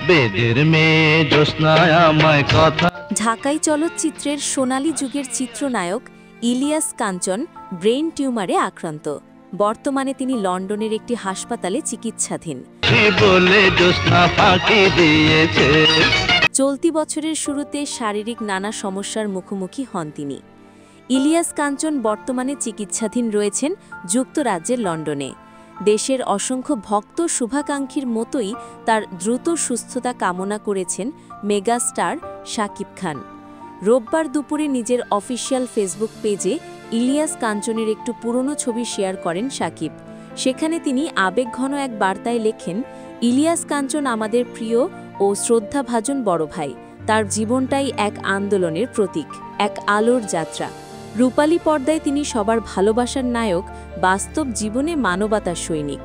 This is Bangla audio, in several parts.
বেদের মেয়ে জ্যোৎস্নায় আমায় কথা। ঢাকাই চলচ্চিত্রের সোনালী যুগের চিত্রনায়ক ইলিয়াস কাঞ্চন ব্রেইন টিউমারে আক্রান্ত। বর্তমানে তিনি লন্ডনের একটি হাসপাতালে চিকিৎসাধীন। বলে জ্যোৎস্না ফাঁকি দিয়েছে। চলতি বছরের শুরুতে শারীরিক নানা সমস্যার মুখোমুখি হন তিনি। ইলিয়াস কাঞ্চন বর্তমানে চিকিৎসাধীন রয়েছেন যুক্তরাজ্যের লন্ডনে। দেশের অসংখ্য ভক্ত শুভাকাঙ্ক্ষীর মতোই তার দ্রুত সুস্থতা কামনা করেছেন মেগাস্টার শাকিব খান। রোববার দুপুরে নিজের অফিসিয়াল ফেসবুক পেজে ইলিয়াস কাঞ্চনের একটু পুরনো ছবি শেয়ার করেন শাকিব। সেখানে তিনি আবেগঘন এক বার্তায় লেখেন, ইলিয়াস কাঞ্চন আমাদের প্রিয় ও শ্রদ্ধাভাজন বড় ভাই। তার জীবনটাই এক আন্দোলনের প্রতীক, এক আলোর যাত্রা। রূপালী পর্দায় তিনি সবার ভালোবাসার নায়ক, বাস্তব জীবনে মানবতার সৈনিক।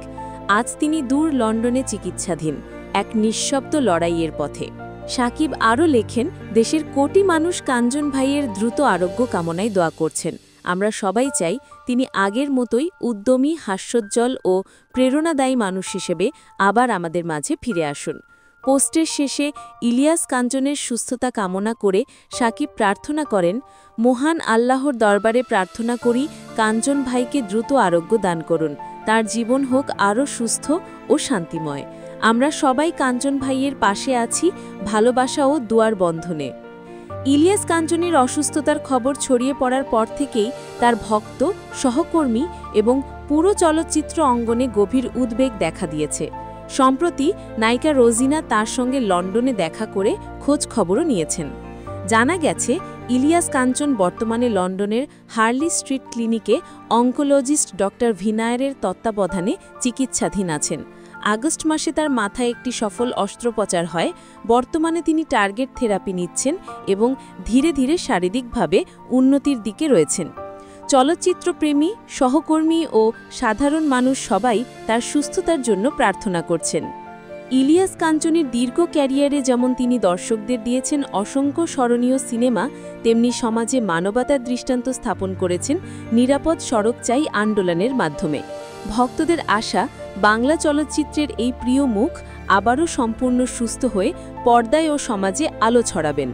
আজ তিনি দূর লন্ডনে চিকিৎসাধীন, এক নিঃশব্দ লড়াইয়ের পথে। শাকিব আরও লেখেন, দেশের কোটি মানুষ কাঞ্চন ভাইয়ের দ্রুত আরোগ্য কামনায় দোয়া করছেন। আমরা সবাই চাই তিনি আগের মতোই উদ্যমী, হাস্যোজ্জ্বল ও প্রেরণাদায়ী মানুষ হিসেবে আবার আমাদের মাঝে ফিরে আসুন। পোস্টের শেষে ইলিয়াস কাঞ্চনের সুস্থতা কামনা করে শাকিব প্রার্থনা করেন, মহান আল্লাহর দরবারে প্রার্থনা করি কাঞ্চন ভাইকে দ্রুত আরোগ্য দান করুন, তার জীবন হোক আরও সুস্থ ও শান্তিময়। আমরা সবাই কাঞ্চন ভাইয়ের পাশে আছি, ভালোবাসা ও দুয়ার বন্ধনে। ইলিয়াস কাঞ্চনের অসুস্থতার খবর ছড়িয়ে পড়ার পর থেকেই তার ভক্ত, সহকর্মী এবং পুরো চলচ্চিত্র অঙ্গনে গভীর উদ্বেগ দেখা দিয়েছে। সম্প্রতি নায়িকা রোজিনা তার সঙ্গে লন্ডনে দেখা করে খোঁজ খবরও নিয়েছেন। জানা গেছে, ইলিয়াস কাঞ্চন বর্তমানে লন্ডনের হার্লি স্ট্রিট ক্লিনিকে অঙ্কোলজিস্ট ডক্টর ভিনায়ারের তত্ত্বাবধানে চিকিৎসাধীন আছেন। আগস্ট মাসে তার মাথায় একটি সফল অস্ত্রোপচার হয়। বর্তমানে তিনি টার্গেট থেরাপি নিচ্ছেন এবং ধীরে ধীরে শারীরিকভাবে উন্নতির দিকে রয়েছেন। চলচ্চিত্রপ্রেমী, সহকর্মী ও সাধারণ মানুষ সবাই তার সুস্থতার জন্য প্রার্থনা করছেন। ইলিয়াস কাঞ্চনের দীর্ঘ ক্যারিয়ারে যেমন তিনি দর্শকদের দিয়েছেন অসংখ্য স্মরণীয় সিনেমা, তেমনি সমাজে মানবতার দৃষ্টান্ত স্থাপন করেছেন নিরাপদ সড়ক চাই আন্দোলনের মাধ্যমে। ভক্তদের আশা, বাংলা চলচ্চিত্রের এই প্রিয় মুখ আবারও সম্পূর্ণ সুস্থ হয়ে পর্দায় ও সমাজে আলো ছড়াবেন।